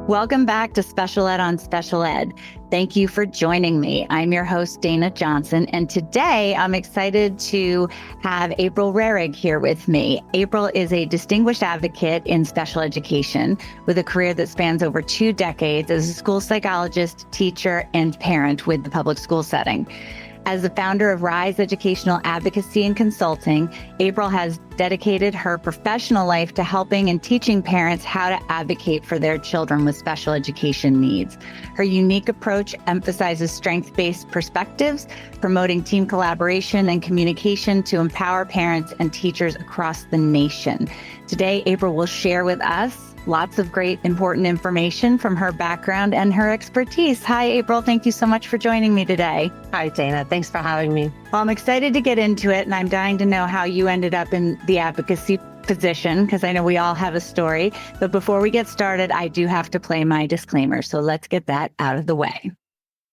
Welcome back to Special Ed on Special Ed. Thank you for joining me. I'm your host, Dana Jonson, and today I'm excited to have April Rehrig here with me. April is a distinguished advocate in special education with a career that spans over 2 decades as a school psychologist, teacher, and parent with the public school setting. As the founder of Rise Educational Advocacy and Consulting, April has dedicated her professional life to helping and teaching parents how to advocate for their children with special education needs. Her unique approach emphasizes strength-based perspectives, promoting team collaboration and communication to empower parents and teachers across the nation. Today, April will share with us lots of great, important information from her background and her expertise. Hi, April. Thank you so much for joining me today. Hi, Dana. Thanks for having me. Well, I'm excited to get into it, and I'm dying to know how you ended up in the advocacy position, because I know we all have a story. But before we get started, I do have to play my disclaimer. So let's get that out of the way.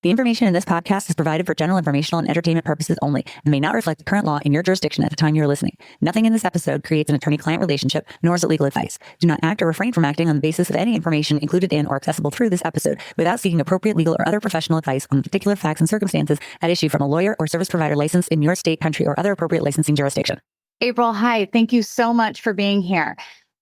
The information in this podcast is provided for general informational and entertainment purposes only and may not reflect the current law in your jurisdiction at the time you're listening. Nothing in this episode creates an attorney-client relationship, nor is it legal advice. Do not act or refrain from acting on the basis of any information included in or accessible through this episode without seeking appropriate legal or other professional advice on the particular facts and circumstances at issue from a lawyer or service provider licensed in your state, country, or other appropriate licensing jurisdiction. April, hi. Thank you so much for being here.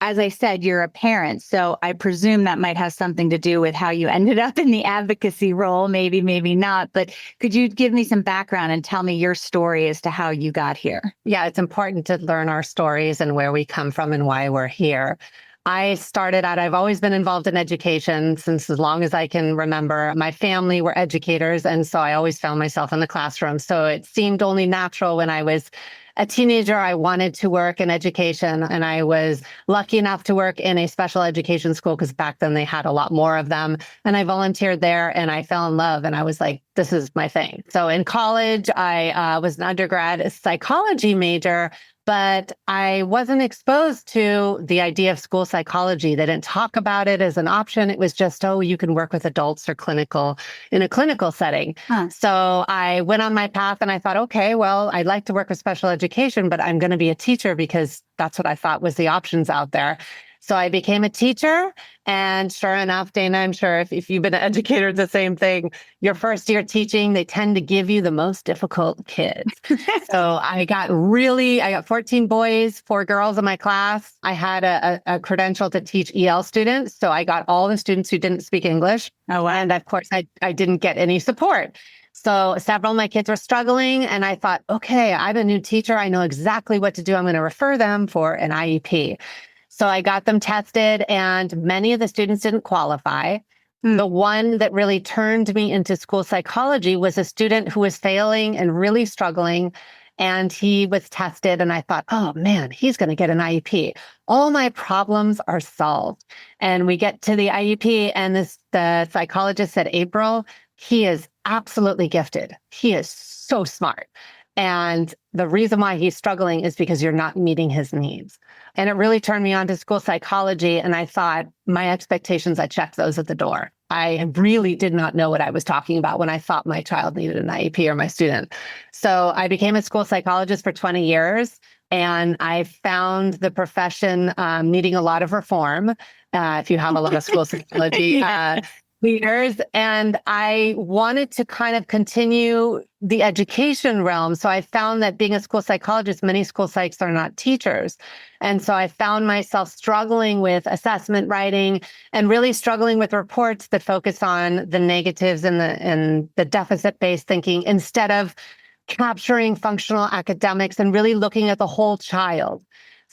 As I said, you're a parent, so I presume that might have something to do with how you ended up in the advocacy role, maybe not. But could you give me some background and tell me your story as to how you got here? Yeah, it's important to learn our stories and where we come from and why we're here. I started out, I've always been involved in education since as long as I can remember. My family were educators, and so I always found myself in the classroom. So it seemed only natural when I was a teenager, I wanted to work in education, and I was lucky enough to work in a special education school because back then they had a lot more of them. And I volunteered there and I fell in love and I was like, this is my thing. So in college, I was an undergrad psychology major, but I wasn't exposed to the idea of school psychology. They didn't talk about it as an option. It was just, oh, you can work with adults or in a clinical setting. So I went on my path and I thought, okay, well, I'd like to work with special education, but I'm going to be a teacher because that's what I thought was the options out there. So I became a teacher, and sure enough, Dana, I'm sure if you've been an educator, it's the same thing. Your first year teaching, they tend to give you the most difficult kids. So I got 14 boys, 4 girls in my class. I had a credential to teach EL students. So I got all the students who didn't speak English. Oh, wow. And of course, I didn't get any support. So several of my kids were struggling, and I thought, okay, I'm a new teacher. I know exactly what to do. I'm going to refer them for an IEP. So I got them tested, and many of the students didn't qualify. The one that really turned me into school psychology was a student who was failing and really struggling, and he was tested, and I thought, oh man, he's going to get an IEP. All my problems are solved. And we get to the IEP, and the psychologist said, April, he is absolutely gifted. He is so smart. And the reason why he's struggling is because you're not meeting his needs. And it really turned me on to school psychology. And I thought my expectations, I checked those at the door. I really did not know what I was talking about when I thought my child needed an IEP or my student. So I became a school psychologist for 20 years. And I found the profession needing a lot of reform. If you have a lot of school psychology leaders, and I wanted to kind of continue the education realm. So I found that being a school psychologist, many school psychs are not teachers. And so I found myself struggling with assessment writing and really struggling with reports that focus on the negatives and the deficit-based thinking instead of capturing functional academics and really looking at the whole child.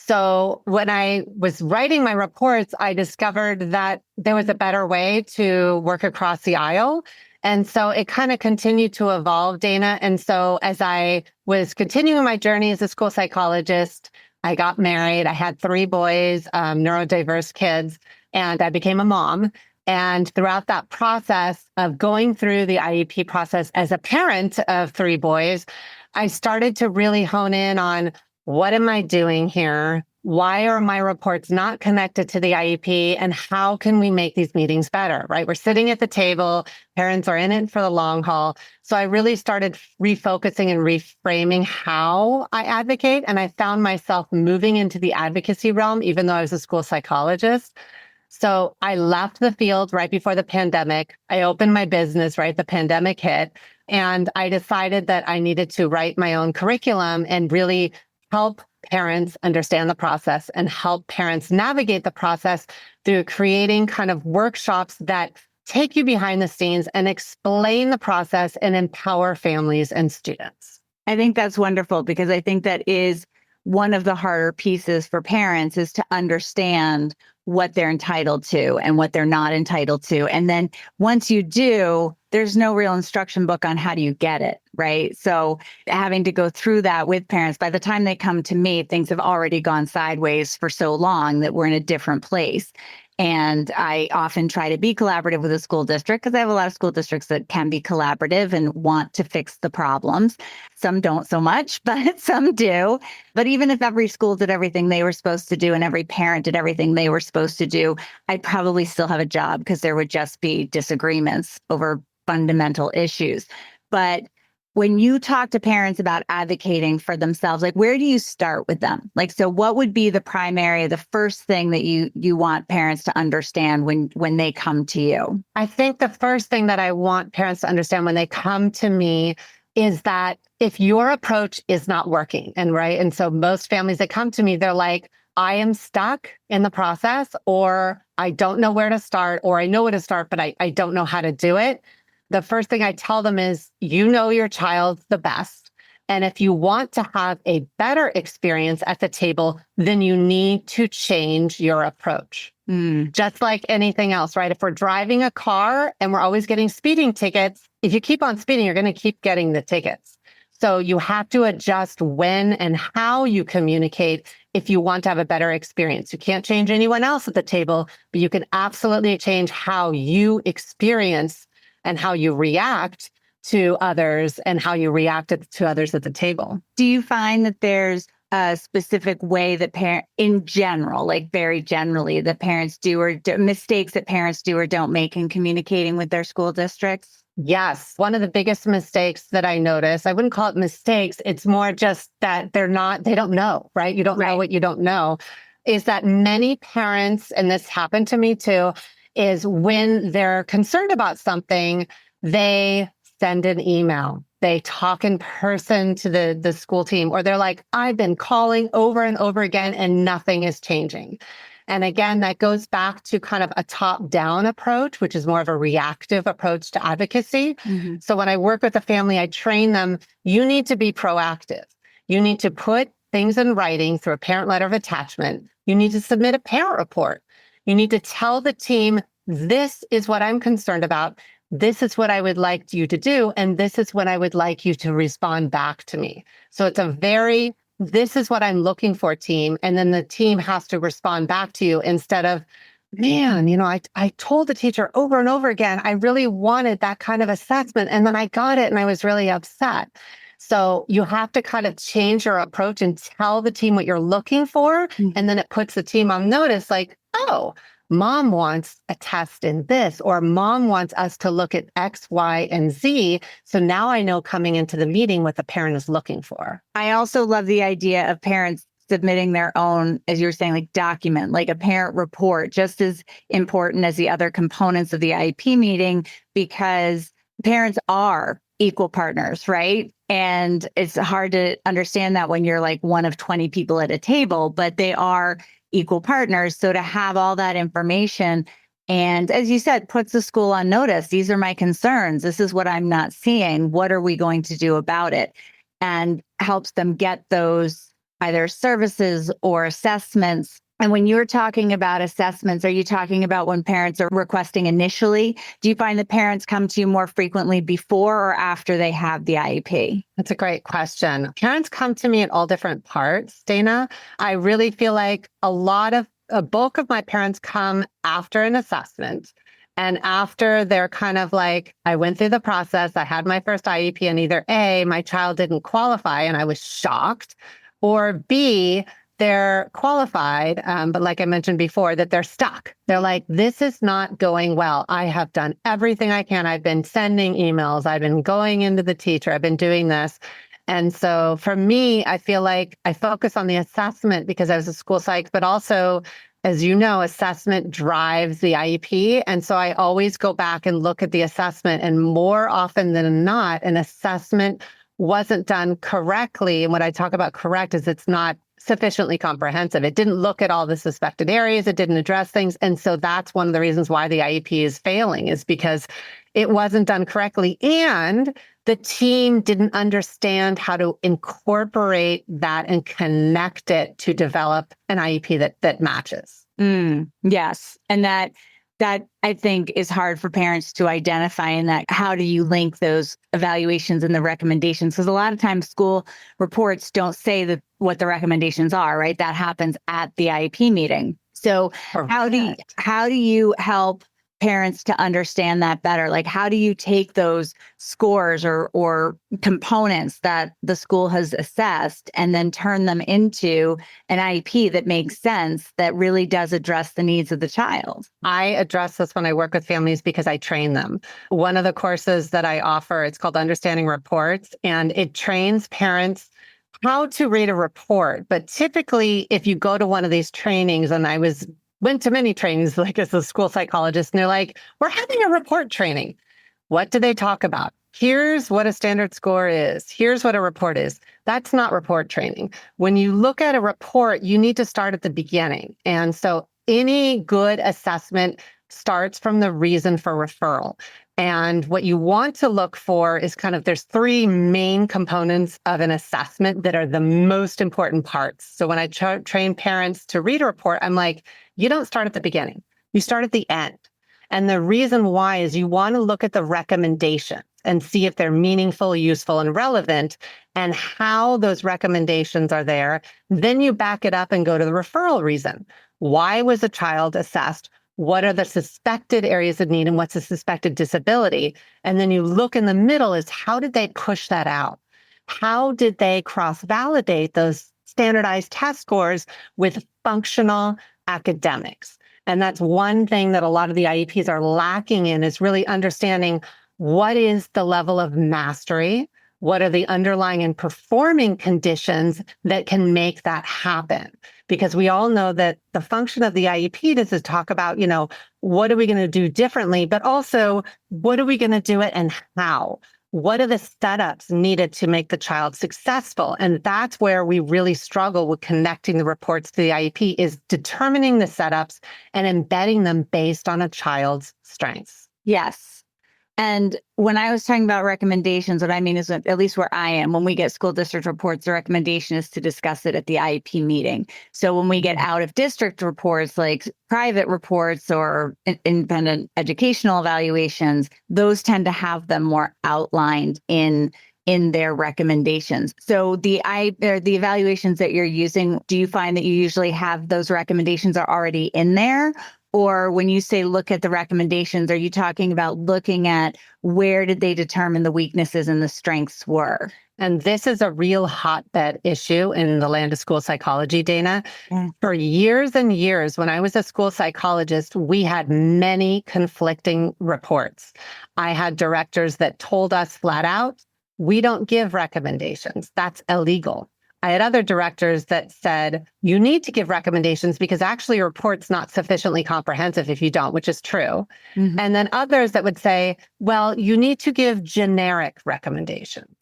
So when I was writing my reports, I discovered that there was a better way to work across the aisle. And so it kind of continued to evolve, Dana. And so as I was continuing my journey as a school psychologist, I got married. I had 3 boys, neurodiverse kids, and I became a mom. And throughout that process of going through the IEP process as a parent of 3 boys, I started to really hone in on, what am I doing here? Why are my reports not connected to the IEP? And how can we make these meetings better, right? We're sitting at the table, parents are in it for the long haul. So I really started refocusing and reframing how I advocate. And I found myself moving into the advocacy realm, even though I was a school psychologist. So I left the field right before the pandemic. I opened my business, right? The pandemic hit. And I decided that I needed to write my own curriculum and really help parents understand the process and help parents navigate the process through creating kind of workshops that take you behind the scenes and explain the process and empower families and students. I think that's wonderful because I think that is one of the harder pieces for parents is to understand what they're entitled to and what they're not entitled to. And then once you do, there's no real instruction book on how do you get it, right? So having to go through that with parents, by the time they come to me, things have already gone sideways for so long that we're in a different place. And I often try to be collaborative with a school district because I have a lot of school districts that can be collaborative and want to fix the problems. Some don't so much, but some do. But even if every school did everything they were supposed to do and every parent did everything they were supposed to do, I'd probably still have a job because there would just be disagreements over fundamental issues. But when you talk to parents about advocating for themselves, like where do you start with them? Like, so what would be the first thing that you want parents to understand when they come to you? I think the first thing that I want parents to understand when they come to me is that if your approach is not working, and so most families that come to me, they're like, I am stuck in the process, or I don't know where to start, or I know where to start, but I don't know how to do it. The first thing I tell them is, you know your child the best. And if you want to have a better experience at the table, then you need to change your approach. Just like anything else, right? If we're driving a car and we're always getting speeding tickets, if you keep on speeding, you're going to keep getting the tickets. So you have to adjust when and how you communicate if you want to have a better experience. You can't change anyone else at the table, but you can absolutely change how you experience and how you react to others and how you react to others at the table. Do you find that there's a specific way that in general, like very generally, that parents do or mistakes that parents do or don't make in communicating with their school districts? Yes. One of the biggest mistakes that I notice, I wouldn't call it mistakes. It's more just that they don't know, right? You don't know what you don't know, is that many parents, and this happened to me too, is when they're concerned about something, they send an email. They talk in person to the school team, or they're like, I've been calling over and over again and nothing is changing. And again, that goes back to kind of a top-down approach, which is more of a reactive approach to advocacy. Mm-hmm. So when I work with a family, I train them, you need to be proactive. You need to put things in writing through a parent letter of attachment. You need to submit a parent report. You need to tell the team, this is what I'm concerned about. This is what I would like you to do. And this is what I would like you to respond back to me. So it's this is what I'm looking for, team. And then the team has to respond back to you instead of, man, I told the teacher over and over again, I really wanted that kind of assessment. And then I got it and I was really upset. So you have to kind of change your approach and tell the team what you're looking for. Mm-hmm. And then it puts the team on notice like, oh, mom wants a test in this, or mom wants us to look at X, Y, and Z. So now I know coming into the meeting what the parent is looking for. I also love the idea of parents submitting their own, as you were saying, like document, like a parent report, just as important as the other components of the IEP meeting, because parents are equal partners, right? And it's hard to understand that when you're like one of 20 people at a table, but they are equal partners. So to have all that information and, as you said, puts the school on notice. These are my concerns. This is what I'm not seeing. What are we going to do about it? And helps them get those either services or assessments. And when you're talking about assessments, are you talking about when parents are requesting initially? Do you find that parents come to you more frequently before or after they have the IEP? That's a great question. Parents come to me at all different parts, Dana. I really feel like a bulk of my parents come after an assessment. And after they're kind of like, I went through the process, I had my first IEP, and either A, my child didn't qualify and I was shocked, or B, they're qualified, but like I mentioned before, that they're stuck. They're like, this is not going well. I have done everything I can. I've been sending emails. I've been going into the teacher. I've been doing this. And so for me, I feel like I focus on the assessment because I was a school psych, but also As you know, assessment drives the IEP. And so I always go back and look at the assessment. And more often than not, an assessment wasn't done correctly. And what I talk about correct is it's not sufficiently comprehensive. It didn't look at all the suspected areas. It didn't address things. And so that's one of the reasons why the IEP is failing, is because it wasn't done correctly. And the team didn't understand how to incorporate that and connect it to develop an IEP that matches. Yes. And that I think is hard for parents to identify, and that how do you link those evaluations and the recommendations? Because a lot of times school reports don't say what the recommendations are, right? That happens at the IEP meeting. So how do you help parents to understand that better? Like, how do you take those scores or components that the school has assessed and then turn them into an IEP that makes sense, that really does address the needs of the child? I address this when I work with families because I train them. One of the courses that I offer, it's called Understanding Reports, and it trains parents how to read a report. But typically, if you go to one of these trainings, and went to many trainings, like as a school psychologist, and they're like, we're having a report training. What do they talk about? Here's what a standard score is. Here's what a report is. That's not report training. When you look at a report, you need to start at the beginning. And so any good assessment starts from the reason for referral. And what you want to look for is there's three main components of an assessment that are the most important parts. So when I train parents to read a report, I'm like, you don't start at the beginning. You start at the end. And the reason why is you want to look at the recommendations and see if they're meaningful, useful, and relevant, and how those recommendations are there. Then you back it up and go to the referral reason. Why was a child assessed? What are the suspected areas of need and what's a suspected disability? And then you look in the middle is, how did they push that out? How did they cross-validate those standardized test scores with functional academics? And that's one thing that a lot of the IEPs are lacking in, is really understanding what is the level of mastery, what are the underlying and performing conditions that can make that happen? Because we all know that the function of the IEP is to talk about, what are we going to do differently, but also what are we going to do it and how? What are the setups needed to make the child successful? And that's where we really struggle with connecting the reports to the IEP, is determining the setups and embedding them based on a child's strengths. Yes. And when I was talking about recommendations, what I mean is that, at least where I am, when we get school district reports, the recommendation is to discuss it at the IEP meeting. So when we get out of district reports, like private reports or independent educational evaluations, those tend to have them more outlined in their recommendations. So the evaluations that you're using, do you find that you usually have those recommendations are already in there? Or when you say look at the recommendations, are you talking about looking at where did they determine the weaknesses and the strengths were? And this is a real hotbed issue in the land of school psychology, Dana. Yeah. For years and years, when I was a school psychologist, we had many conflicting reports. I had directors that told us flat out, we don't give recommendations. That's illegal. I had other directors that said, you need to give recommendations because actually your report's not sufficiently comprehensive if you don't, which is true. Mm-hmm. And then others that would say, well, you need to give generic recommendations.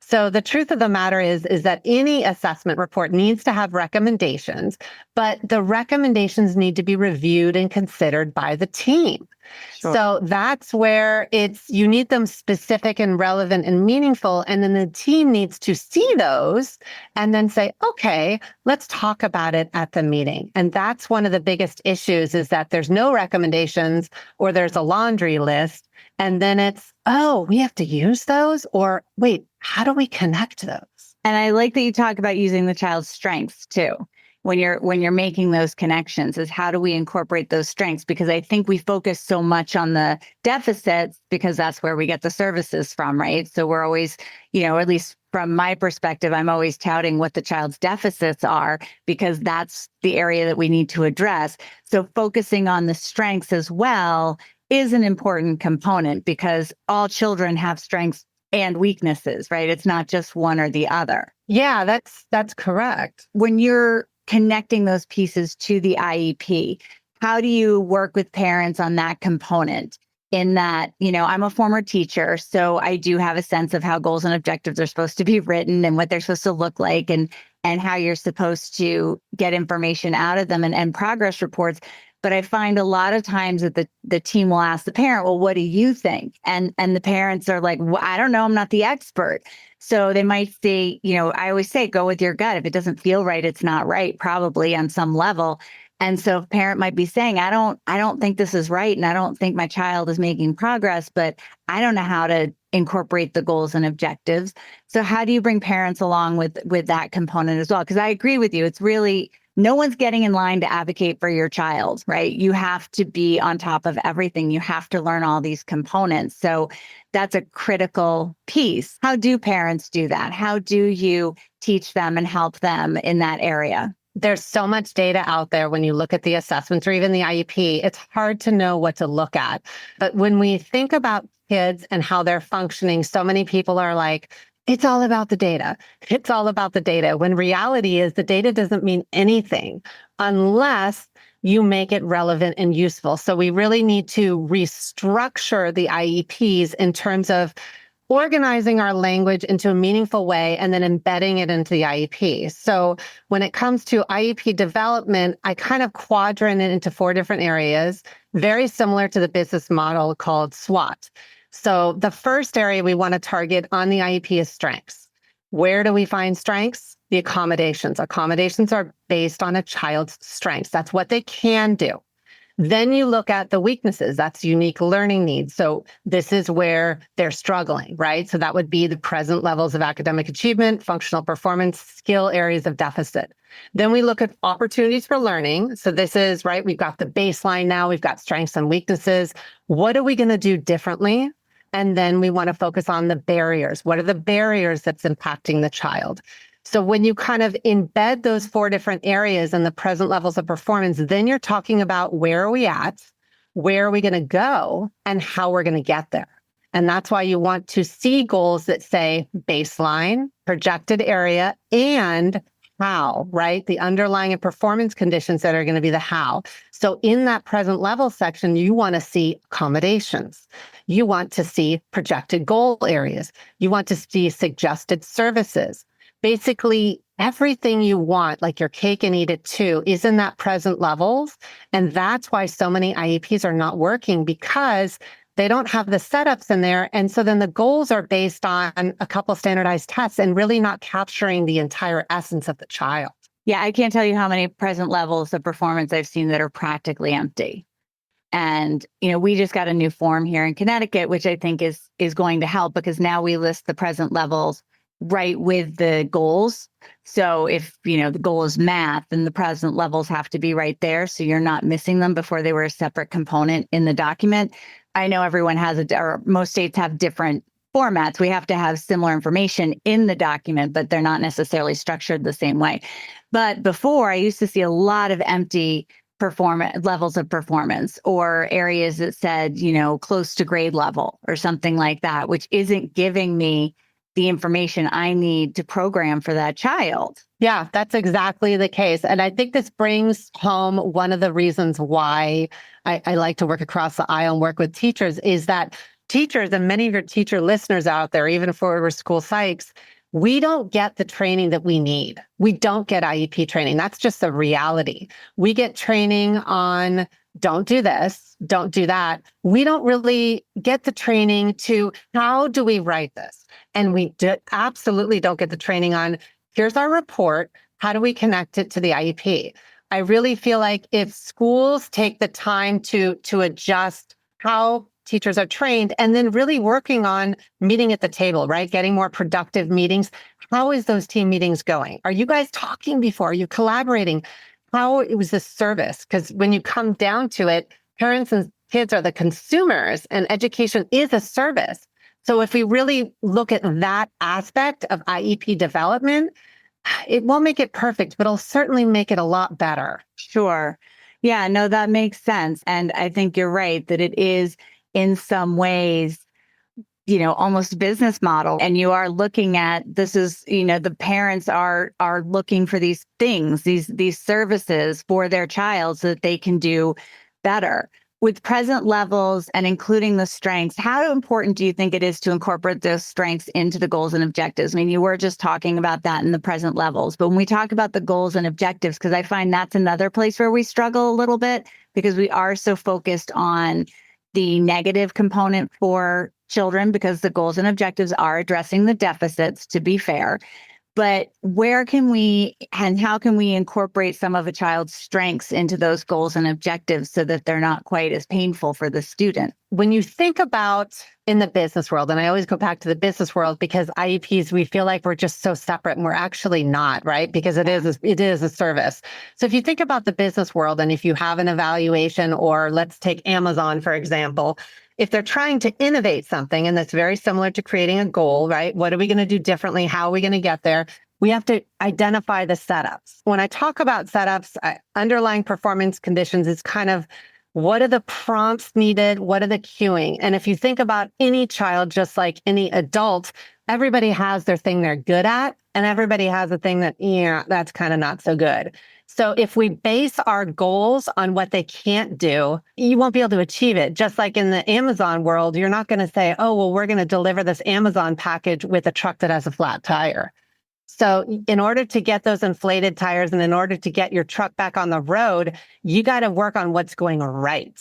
So the truth of the matter is that any assessment report needs to have recommendations, but the recommendations need to be reviewed and considered by the team. Sure. So that's where you need them specific and relevant and meaningful. And then the team needs to see those and then say, okay, let's talk about it at the meeting. And that's one of the biggest issues, is that there's no recommendations, or there's a laundry list. And then it's, oh, we have to use those? Or wait, how do we connect those? And I like that you talk about using the child's strengths too. When you're making those connections, is how do we incorporate those strengths? Because I think we focus so much on the deficits because that's where we get the services from, right? So we're always, at least from my perspective, I'm always touting what the child's deficits are because that's the area that we need to address. So focusing on the strengths as well is an important component, because all children have strengths and weaknesses, right? It's not just one or the other. Yeah, that's correct. When you're connecting those pieces to the IEP. How do you work with parents on that component? In that, I'm a former teacher, so I do have a sense of how goals and objectives are supposed to be written and what they're supposed to look like and how you're supposed to get information out of them and progress reports. But I find a lot of times that the team will ask the parent, well, what do you think? And the parents are like, well, I don't know, I'm not the expert. So they might say, I always say, go with your gut. If it doesn't feel right, it's not right, probably on some level. And so a parent might be saying, I don't think this is right. And I don't think my child is making progress, but I don't know how to incorporate the goals and objectives. So how do you bring parents along with that component as well? Because I agree with you. It's really, no one's getting in line to advocate for your child, right? You have to be on top of everything. You have to learn all these components. So that's a critical piece. How do parents do that? How do you teach them and help them in that area? There's so much data out there when you look at the assessments or even the IEP. It's hard to know what to look at. But when we think about kids and how they're functioning, so many people are like, it's all about the data. It's all about the data. When reality is the data doesn't mean anything unless you make it relevant and useful. So we really need to restructure the IEPs in terms of organizing our language into a meaningful way and then embedding it into the IEP. So when it comes to IEP development, I kind of quadrant it into 4 different areas, very similar to the business model called SWOT. So the first area we want to target on the IEP is strengths. Where do we find strengths? The accommodations. Accommodations are based on a child's strengths. That's what they can do. Then you look at the weaknesses. That's unique learning needs. So this is where they're struggling, right? So that would be the present levels of academic achievement, functional performance, skill areas of deficit. Then we look at opportunities for learning. So this is, right, we've got the baseline now, we've got strengths and weaknesses. What are we going to do differently? And then we want to focus on the barriers. What are the barriers that's impacting the child? So when you kind of embed those 4 different areas and the present levels of performance, then you're talking about where are we at, where are we going to go, and how we're going to get there. And that's why you want to see goals that say baseline, projected area, and how, right? The underlying and performance conditions that are going to be the how. So in that present level section, you want to see accommodations. You want to see projected goal areas. You want to see suggested services. Basically, everything you want, like your cake and eat it too, is in that present levels. And that's why so many IEPs are not working, because they don't have the setups in there. And so then the goals are based on a couple standardized tests and really not capturing the entire essence of the child. Yeah, I can't tell you how many present levels of performance I've seen that are practically empty. And, we just got a new form here in Connecticut, which I think is going to help, because now we list the present levels right with the goals. So if, the goal is math, then the present levels have to be right there. So you're not missing them before they were a separate component in the document. I know everyone has or most states have different formats. We have to have similar information in the document, but they're not necessarily structured the same way. But before, I used to see a lot of empty performance levels of performance, or areas that said, close to grade level or something like that, which isn't giving me the information I need to program for that child. Yeah, that's exactly the case. And I think this brings home one of the reasons why I like to work across the aisle and work with teachers, is that teachers, and many of your teacher listeners out there, even for school psychs, we don't get the training that we need. We don't get IEP training. That's just the reality. We get training on don't do this, don't do that. We don't really get the training to how do we write this? And we absolutely don't get the training on here's our report. How do we connect it to the IEP? I really feel like if schools take the time to adjust how teachers are trained, and then really working on meeting at the table, right? Getting more productive meetings. How is those team meetings going? Are you guys talking before? Are you collaborating? How it was this service? Because when you come down to it, parents and kids are the consumers and education is a service. So if we really look at that aspect of IEP development, it won't make it perfect, but it'll certainly make it a lot better. Sure. Yeah, no, that makes sense. And I think you're right that it is in some ways, almost business model. And you are looking at, this is, the parents are looking for these things, these services for their child so that they can do better. With present levels and including the strengths, how important do you think it is to incorporate those strengths into the goals and objectives? I mean, you were just talking about that in the present levels, but when we talk about the goals and objectives, because I find that's another place where we struggle a little bit, because we are so focused on the negative component for children, because the goals and objectives are addressing the deficits, to be fair. But where can we and how can we incorporate some of a child's strengths into those goals and objectives so that they're not quite as painful for the student? When you think about in the business world, and I always go back to the business world because IEPs, we feel like we're just so separate, and we're actually not, right? Because it is a service. So if you think about the business world, and if you have an evaluation, or let's take Amazon, for example, if they're trying to innovate something, and that's very similar to creating a goal, right? What are we going to do differently? How are we going to get there? We have to identify the setups. When I talk about setups, underlying performance conditions is kind of, what are the prompts needed? What are the cueing? And if you think about any child, just like any adult, everybody has their thing they're good at, and everybody has a thing that, that's kind of not so good. So if we base our goals on what they can't do, you won't be able to achieve it. Just like in the Amazon world, you're not going to say, oh, well, we're going to deliver this Amazon package with a truck that has a flat tire. So in order to get those inflated tires, and in order to get your truck back on the road, you got to work on what's going right.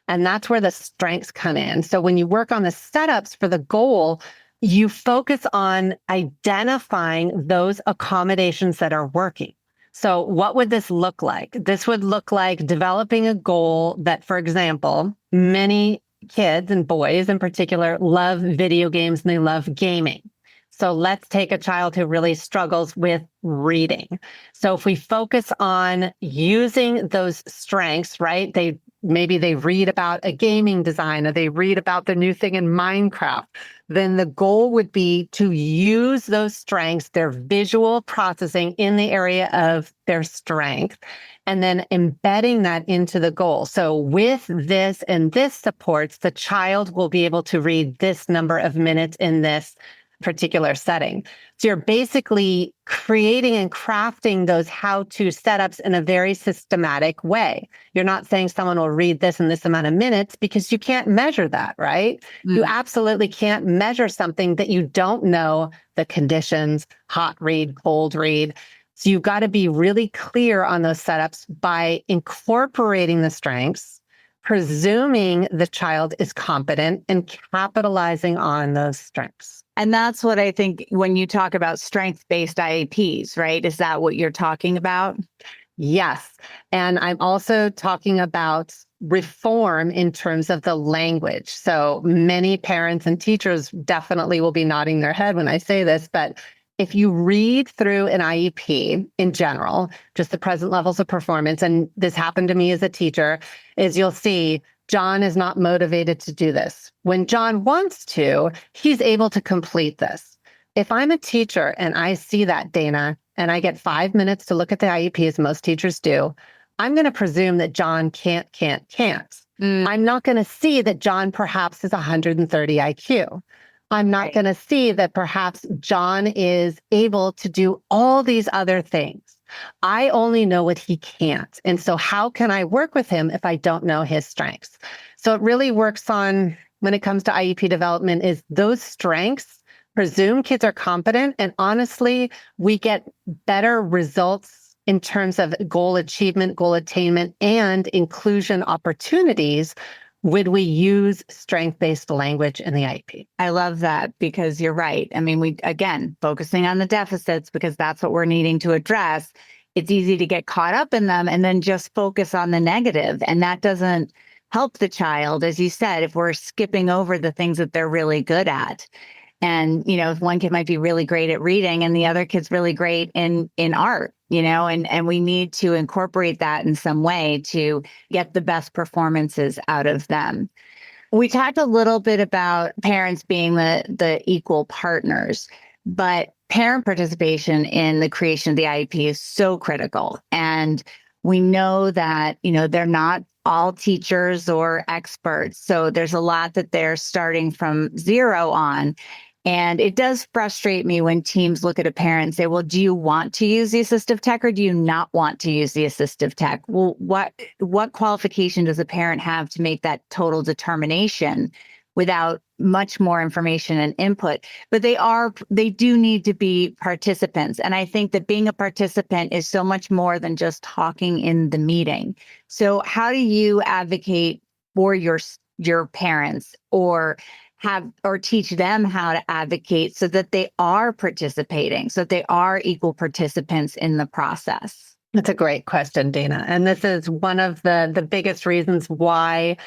And that's where the strengths come in. So when you work on the setups for the goal, you focus on identifying those accommodations that are working. So what would this look like? This would look like developing a goal that, for example, many kids and boys in particular love video games and they love gaming. So let's take a child who really struggles with reading. So if we focus on using those strengths, right? Maybe they read about a gaming design, or they read about the new thing in Minecraft, then the goal would be to use those strengths, their visual processing in the area of their strength, and then embedding that into the goal. So with this and this supports, the child will be able to read this number of minutes in this particular setting. So you're basically creating and crafting those how-to setups in a very systematic way. You're not saying someone will read this in this amount of minutes, because you can't measure that, right? You absolutely can't measure something that you don't know the conditions, hot read, cold read. So you've got to be really clear on those setups by incorporating the strengths, presuming the child is competent, and capitalizing on those strengths. And that's what I think when you talk about strength-based IEPs, right? Is that what you're talking about? Yes. And I'm also talking about reform in terms of the language. So many parents and teachers definitely will be nodding their head when I say this, but if you read through an IEP in general, just the present levels of performance, and this happened to me as a teacher, is you'll see John is not motivated to do this. When John wants to, he's able to complete this. If I'm a teacher and I see that, Dana, and I get 5 minutes to look at the IEP, as most teachers do, I'm going to presume that John can't. I'm not going to see that John perhaps is 130 IQ. I'm not going to see that perhaps John is able to do all these other things. I only know what he can't. And so how can I work with him if I don't know his strengths? So it really works on, when it comes to IEP development, is those strengths, presume kids are competent. And honestly, we get better results in terms of goal achievement, goal attainment, and inclusion opportunities would we use strength-based language in the IEP. I love that, because you're right. I mean, we, again, focusing on the deficits because that's what we're needing to address. It's easy to get caught up in them and then just focus on the negative. And that doesn't help the child, as you said, if we're skipping over the things that they're really good at. And, if one kid might be really great at reading and the other kid's really great in art, and we need to incorporate that in some way to get the best performances out of them. We talked a little bit about parents being the equal partners, but parent participation in the creation of the IEP is so critical. And we know that, they're not all teachers or experts. So there's a lot that they're starting from zero on. And it does frustrate me when teams look at a parent and say, well, do you want to use the assistive tech or do you not want to use the assistive tech? Well, what qualification does a parent have to make that total determination without much more information and input? But they do need to be participants. And I think that being a participant is so much more than just talking in the meeting. So how do you advocate for your parents or teach them how to advocate so that they are participating, so that they are equal participants in the process? That's a great question, Dana. And this is one of the biggest reasons why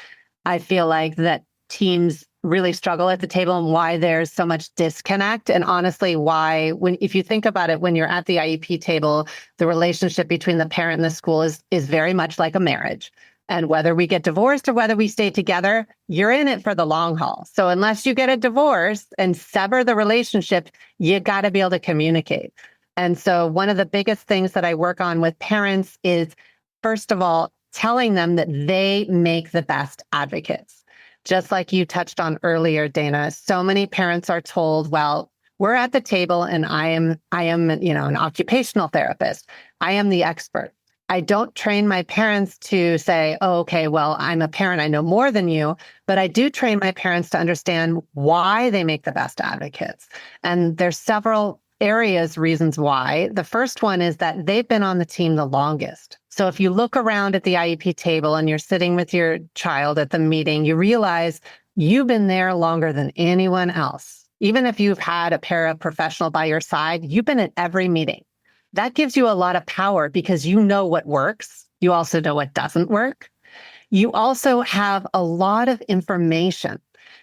I feel like that teams really struggle at the table and why there's so much disconnect. And honestly, why, if you think about it, when you're at the IEP table, the relationship between the parent and the school is very much like a marriage. And whether we get divorced or whether we stay together, you're in it for the long haul. So unless you get a divorce and sever the relationship, you got to be able to communicate. And so one of the biggest things that I work on with parents is, first of all, telling them that they make the best advocates. Just like you touched on earlier, Dana, so many parents are told, well, we're at the table and I am, an occupational therapist. I am the expert. I don't train my parents to say, oh, okay, well, I'm a parent, I know more than you, but I do train my parents to understand why they make the best advocates. And there's several reasons why. The first one is that they've been on the team the longest. So if you look around at the IEP table and you're sitting with your child at the meeting, you realize you've been there longer than anyone else. Even if you've had a paraprofessional by your side, you've been at every meeting. That gives you a lot of power because you know what works. You also know what doesn't work. You also have a lot of information.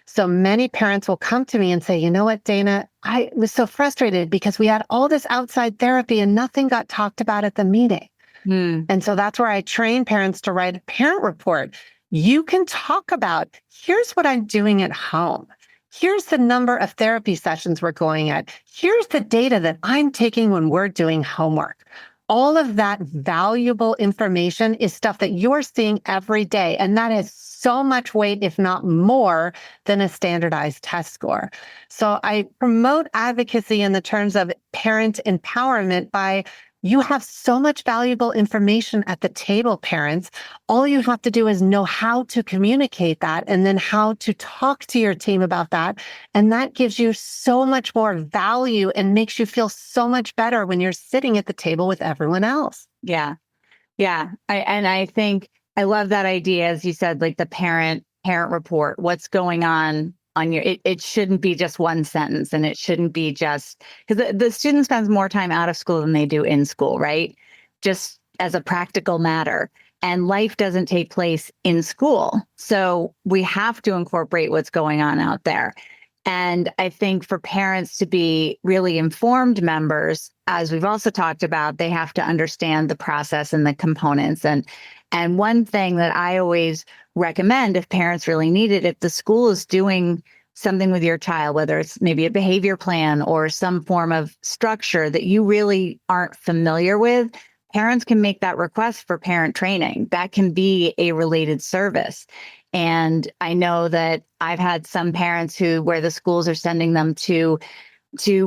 So many parents will come to me and say, you know what, Dana, I was so frustrated because we had all this outside therapy and nothing got talked about at the meeting. And so that's where I train parents to write a parent report. You can talk about, here's what I'm doing at home. Here's the number of therapy sessions we're going at. Here's the data that I'm taking when we're doing homework. All of that valuable information is stuff that you're seeing every day. And that is so much weight, if not more, than a standardized test score. So I promote advocacy in the terms of parent empowerment by you have so much valuable information at the table, parents. All you have to do is know how to communicate that and then how to talk to your team about that. And that gives you so much more value and makes you feel so much better when you're sitting at the table with everyone else. Yeah. Yeah. I think I love that idea, as you said, like the parent report, what's going on your, it shouldn't be just one sentence, and it shouldn't be just because the student spends more time out of school than they do in school, right? Just as a practical matter. And life doesn't take place in school. So we have to incorporate what's going on out there. And I think for parents to be really informed members, as we've also talked about, they have to understand the process and the components. And one thing that I always recommend, if parents really need it, if the school is doing something with your child, whether it's maybe a behavior plan or some form of structure that you really aren't familiar with, parents can make that request for parent training. That can be a related service. And I know that I've had some parents where the schools are sending them to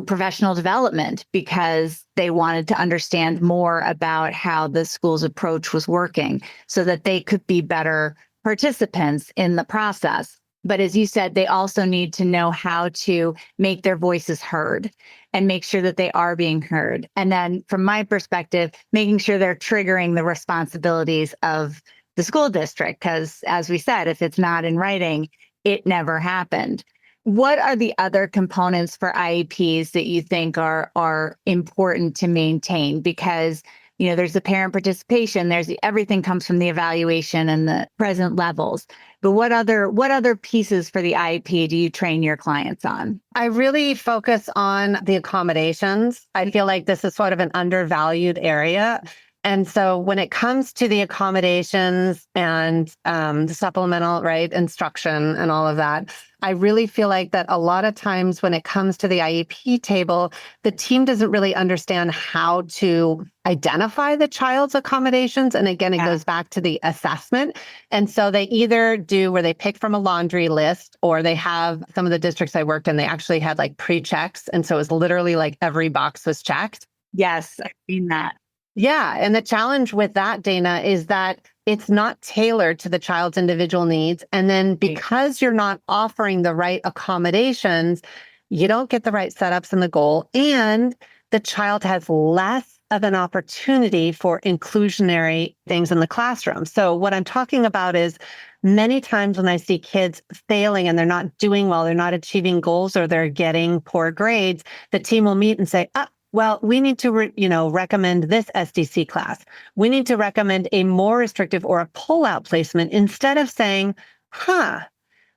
professional development because they wanted to understand more about how the school's approach was working so that they could be better participants in the process. But as you said, they also need to know how to make their voices heard and make sure that they are being heard. And then from my perspective, making sure they're triggering the responsibilities of the school district, because as we said, if it's not in writing, it never happened. What are the other components for IEPs that you think are important to maintain? Because, there's the parent participation, everything comes from the evaluation and the present levels. But what other pieces for the IEP do you train your clients on? I really focus on the accommodations. I feel like this is sort of an undervalued area. And so when it comes to the accommodations and the supplemental, right, instruction and all of that, I really feel like that a lot of times when it comes to the IEP table, the team doesn't really understand how to identify the child's accommodations. And again, it goes back to the assessment. And so they either do where they pick from a laundry list, or they have some of the districts I worked in, they actually had like pre-checks. And so it was literally like every box was checked. Yes, I've seen that. Yeah. And the challenge with that, Dana, is that it's not tailored to the child's individual needs. And then because you're not offering the right accommodations, you don't get the right setups and the goal. And the child has less of an opportunity for inclusionary things in the classroom. So what I'm talking about is many times when I see kids failing and they're not doing well, they're not achieving goals, or they're getting poor grades, the team will meet and say, well, we need to, recommend this SDC class. We need to recommend a more restrictive or a pull-out placement, instead of saying,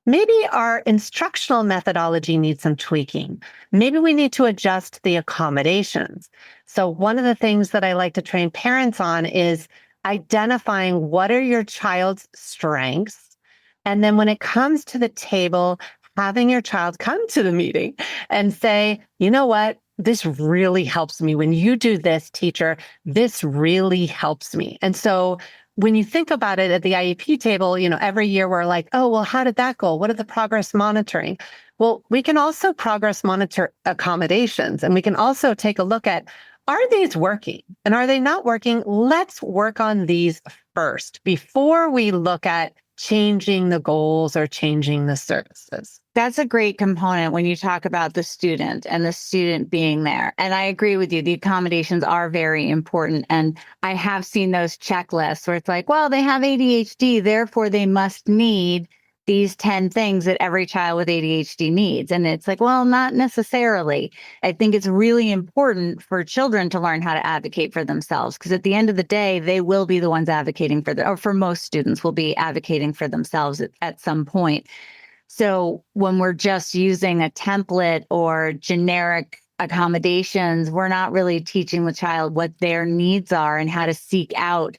maybe our instructional methodology needs some tweaking. Maybe we need to adjust the accommodations. So one of the things that I like to train parents on is identifying what are your child's strengths. And then when it comes to the table, having your child come to the meeting and say, you know what? This really helps me. When you do this, teacher, this really helps me. And so when you think about it at the IEP table, every year we're like, oh, well, how did that go? What are the progress monitoring? Well, we can also progress monitor accommodations, and we can also take a look at, are these working? And are they not working? Let's work on these first before we look at changing the goals or changing the services. That's a great component when you talk about the student and the student being there. And I agree with you. The accommodations are very important. And I have seen those checklists where it's like, well, they have ADHD, therefore they must need these 10 things that every child with ADHD needs. And it's like, well, not necessarily. I think it's really important for children to learn how to advocate for themselves, because at the end of the day, they will be the ones advocating or for most students will be advocating for themselves at some point. So when we're just using a template or generic accommodations, we're not really teaching the child what their needs are and how to seek out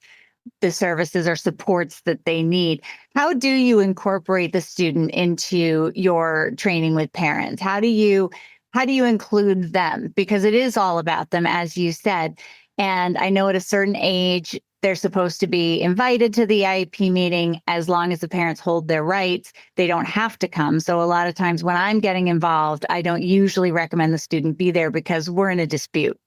the services or supports that they need. How do you incorporate the student into your training with parents? How do you include them? Because it is all about them, as you said. And I know at a certain age, they're supposed to be invited to the IEP meeting. As long as the parents hold their rights, they don't have to come. So a lot of times when I'm getting involved, I don't usually recommend the student be there because we're in a dispute.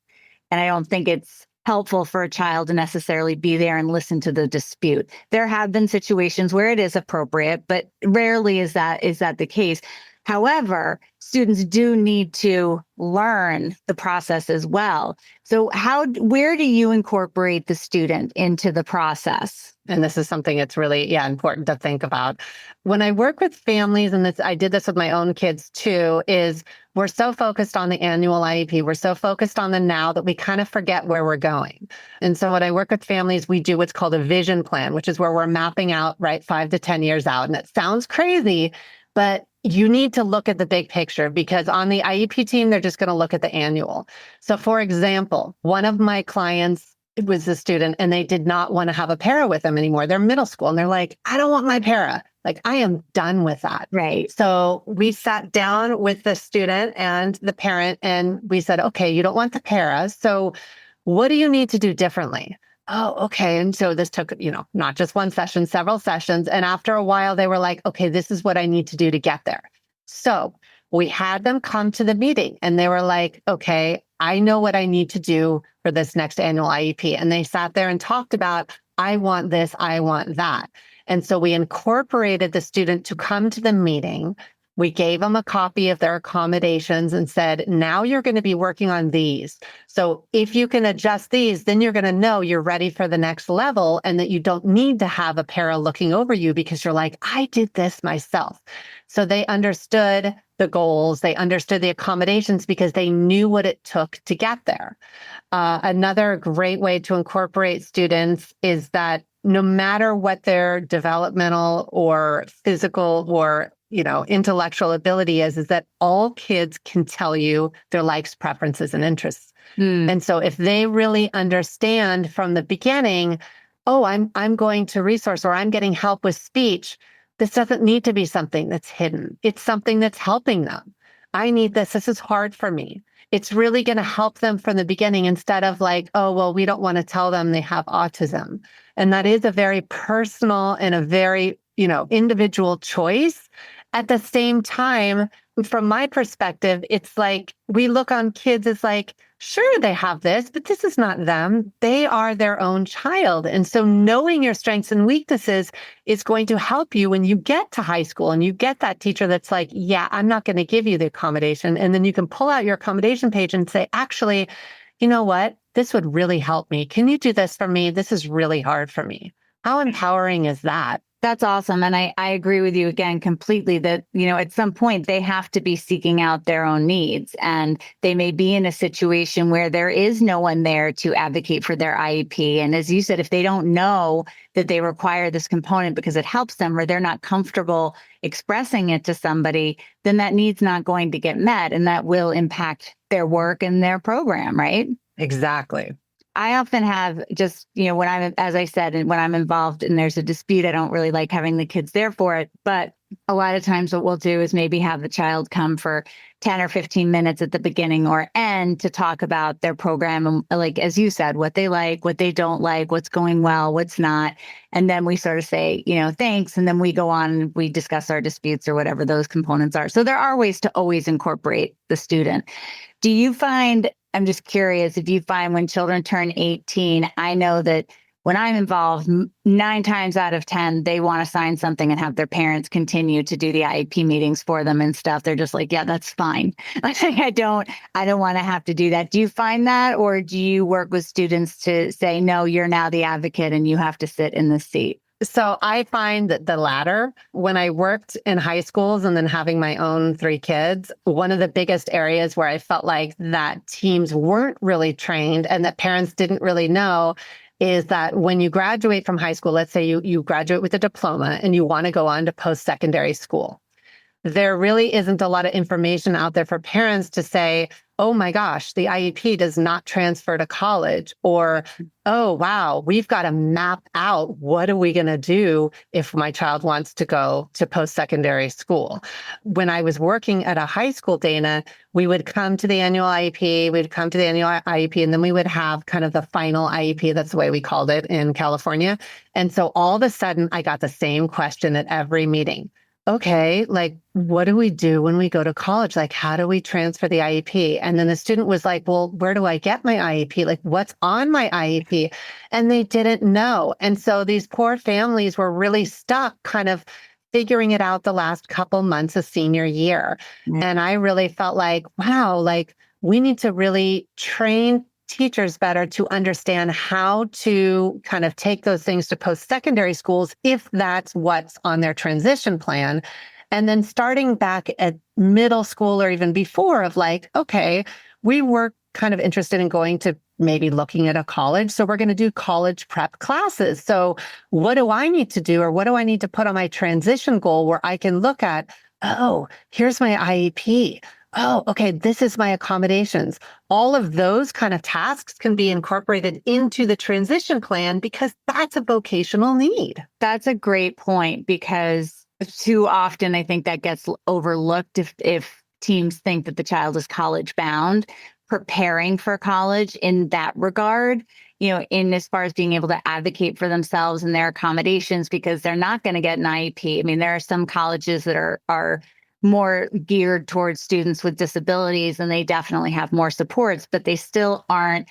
And I don't think it's helpful for a child to necessarily be there and listen to the dispute. There have been situations where it is appropriate, but rarely is that the case. However, students do need to learn the process as well. So where do you incorporate the student into the process? And this is something that's really, important to think about. When I work with families, and I did this with my own kids too, is we're so focused on the annual IEP. We're so focused on the now that we kind of forget where we're going. And so when I work with families, we do what's called a vision plan, which is where we're mapping out, 5 to 10 years out. And it sounds crazy, but you need to look at the big picture, because on the IEP team, they're just going to look at the annual. So for example, one of my clients was a student and they did not want to have a para with them anymore. They're middle school and they're like, I don't want my para. Like, I am done with that. Right. So we sat down with the student and the parent and we said, okay, you don't want the para. So what do you need to do differently? Oh, okay. And so this took, not just one session, several sessions. And after a while, they were like, okay, this is what I need to do to get there. So we had them come to the meeting and they were like, okay, I know what I need to do for this next annual IEP. And they sat there and talked about, I want this, I want that. And so we incorporated the student to come to the meeting. We gave them a copy of their accommodations and said, now you're going to be working on these. So if you can adjust these, then you're going to know you're ready for the next level and that you don't need to have a para looking over you because you're like, I did this myself. So they understood the goals, they understood the accommodations because they knew what it took to get there. Another great way to incorporate students is that no matter what their developmental or physical or intellectual ability is that all kids can tell you their likes, preferences, and interests. And so if they really understand from the beginning, oh, I'm going to resource or I'm getting help with speech, this doesn't need to be something that's hidden. It's something that's helping them. I need this. This is hard for me. It's really going to help them from the beginning instead of like, oh, well, we don't want to tell them they have autism. And that is a very personal and a very, individual choice. At the same time, from my perspective, it's like we look on kids as like, sure, they have this, but this is not them. They are their own child. And so knowing your strengths and weaknesses is going to help you when you get to high school and you get that teacher that's like, yeah, I'm not going to give you the accommodation. And then you can pull out your accommodation page and say, actually, you know what? This would really help me. Can you do this for me? This is really hard for me. How empowering is that? That's awesome. And I agree with you again completely that, at some point they have to be seeking out their own needs, and they may be in a situation where there is no one there to advocate for their IEP. And as you said, if they don't know that they require this component because it helps them or they're not comfortable expressing it to somebody, then that need's not going to get met, and that will impact their work and their program, right? Exactly. I often have just, when I'm, as I said, and when I'm involved and there's a dispute, I don't really like having the kids there for it. But a lot of times what we'll do is maybe have the child come for 10 or 15 minutes at the beginning or end to talk about their program. And like, as you said, what they like, what they don't like, what's going well, what's not. And then we sort of say, thanks. And then we go on and we discuss our disputes or whatever those components are. So there are ways to always incorporate the student. Do you find, I'm just curious, if you find when children turn 18, I know that when I'm involved, 9 times out of 10, they want to sign something and have their parents continue to do the IEP meetings for them and stuff. They're just like, yeah, that's fine. I don't want to have to do that. Do you find that, or do you work with students to say, no, you're now the advocate and you have to sit in the seat? So I find that the latter. When I worked in high schools and then having my own 3 kids, one of the biggest areas where I felt like that teams weren't really trained and that parents didn't really know is that when you graduate from high school, let's say you graduate with a diploma and you want to go on to post-secondary school, there really isn't a lot of information out there for parents to say, oh my gosh, the IEP does not transfer to college, or, oh, wow, we've got to map out what are we going to do if my child wants to go to post-secondary school. When I was working at a high school, Dana, we would come to the annual IEP, and then we would have kind of the final IEP. That's the way we called it in California. And so all of a sudden, I got the same question at every meeting. Okay, like, what do we do when we go to college? Like, how do we transfer the IEP? And then the student was like, well, where do I get my IEP? Like, what's on my IEP? And they didn't know. And so these poor families were really stuck kind of figuring it out the last couple months of senior year. Mm-hmm. And I really felt like, wow, like we need to really train teachers better to understand how to kind of take those things to post-secondary schools if that's what's on their transition plan. And then starting back at middle school or even before of like, okay, we were kind of interested in going to maybe looking at a college. So we're going to do college prep classes. So what do I need to do, or what do I need to put on my transition goal where I can look at, oh, here's my IEP. Oh, okay, this is my accommodations. All of those kind of tasks can be incorporated into the transition plan because that's a vocational need. That's a great point, because too often I think that gets overlooked if teams think that the child is college bound. Preparing for college in that regard, in as far as being able to advocate for themselves and their accommodations, because they're not going to get an IEP. I mean, there are some colleges that are more geared towards students with disabilities, and they definitely have more supports, but they still aren't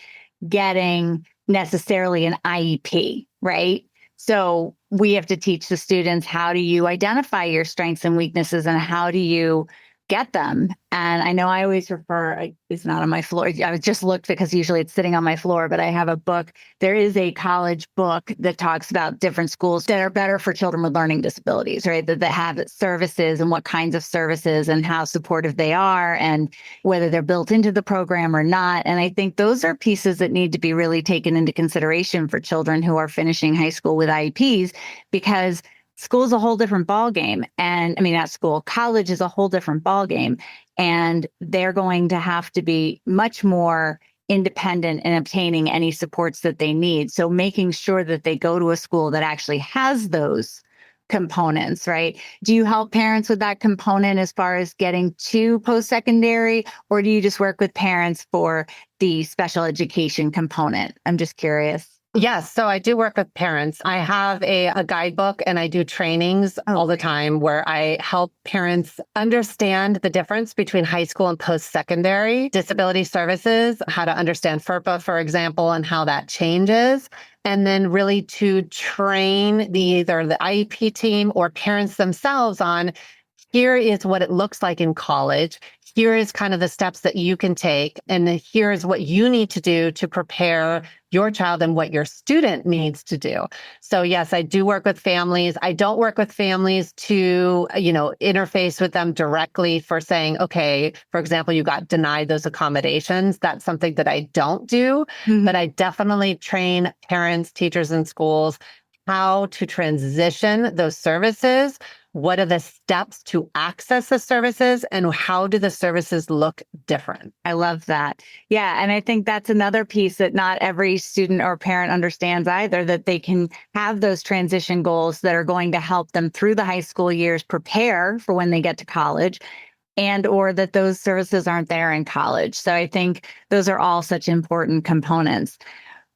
getting necessarily an IEP, right? So we have to teach the students, how do you identify your strengths and weaknesses, and how do you get them? And I know I always refer, it's not on my floor. I just looked because usually it's sitting on my floor, but I have a book. There is a college book that talks about different schools that are better for children with learning disabilities, right? That have services and what kinds of services and how supportive they are and whether they're built into the program or not. And I think those are pieces that need to be really taken into consideration for children who are finishing high school with IEPs, because school's a whole different ballgame. And I mean, not school, college is a whole different ballgame. And they're going to have to be much more independent in obtaining any supports that they need. So making sure that they go to a school that actually has those components, right? Do you help parents with that component as far as getting to post-secondary, or do you just work with parents for the special education component? I'm just curious. Yes. So I do work with parents. I have a guidebook and I do trainings all the time where I help parents understand the difference between high school and post-secondary disability services, how to understand FERPA, for example, and how that changes. And then really to train either the IEP team or parents themselves on, here is what it looks like in college. Here is kind of the steps that you can take. And here is what you need to do to prepare your child and what your student needs to do. So yes, I do work with families. I don't work with families to, interface with them directly for saying, okay, for example, you got denied those accommodations. That's something that I don't do, but I definitely train parents, teachers, and schools how to transition those services. What are the steps to access the services and how do the services look different? I love that. Yeah. And I think that's another piece that not every student or parent understands either, that they can have those transition goals that are going to help them through the high school years prepare for when they get to college, and or that those services aren't there in college. So I think those are all such important components.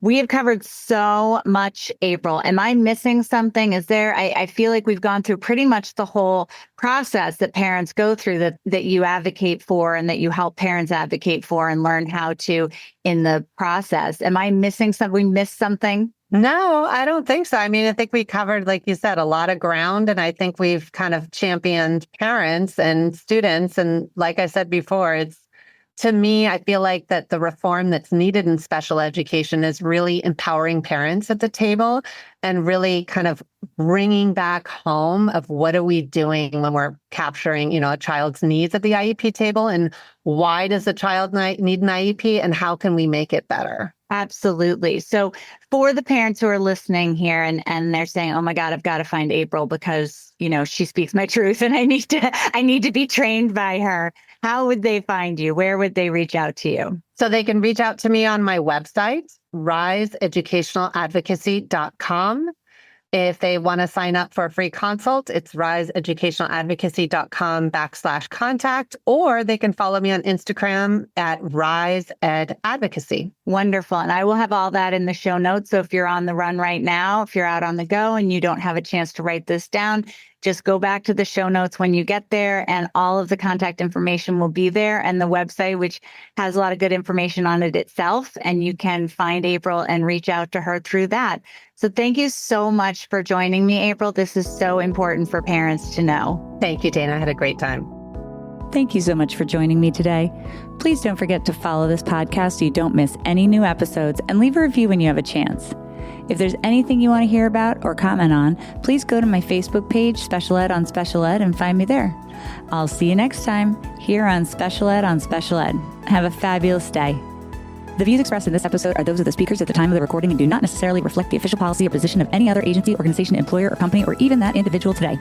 We have covered so much, April. Am I missing something? Is there, I feel like we've gone through pretty much the whole process that parents go through that you advocate for and that you help parents advocate for and learn how to in the process. Am I missing something? We missed something? No, I don't think so. I mean, I think we covered, like you said, a lot of ground. And I think we've kind of championed parents and students. And like I said before, to me, I feel like that the reform that's needed in special education is really empowering parents at the table and really kind of bringing back home of what are we doing when we're capturing, a child's needs at the IEP table, and why does a child need an IEP and how can we make it better? Absolutely. So for the parents who are listening here and they're saying, oh my God, I've got to find April because, she speaks my truth and I need to be trained by her. How would they find you? Where would they reach out to you? So they can reach out to me on my website, riseeducationaladvocacy.com. If they want to sign up for a free consult, it's riseeducationaladvocacy.com/contact, or they can follow me on Instagram at riseedadvocacy. Wonderful. And I will have all that in the show notes. So if you're on the run right now, if you're out on the go and you don't have a chance to write this down, just go back to the show notes when you get there and all of the contact information will be there, and the website, which has a lot of good information on it itself. And you can find April and reach out to her through that. So thank you so much for joining me, April. This is so important for parents to know. Thank you, Dana. I had a great time. Thank you so much for joining me today. Please don't forget to follow this podcast so you don't miss any new episodes, and leave a review when you have a chance. If there's anything you want to hear about or comment on, please go to my Facebook page, Special Ed on Special Ed, and find me there. I'll see you next time here on Special Ed on Special Ed. Have a fabulous day. The views expressed in this episode are those of the speakers at the time of the recording and do not necessarily reflect the official policy or position of any other agency, organization, employer, or company, or even that individual today.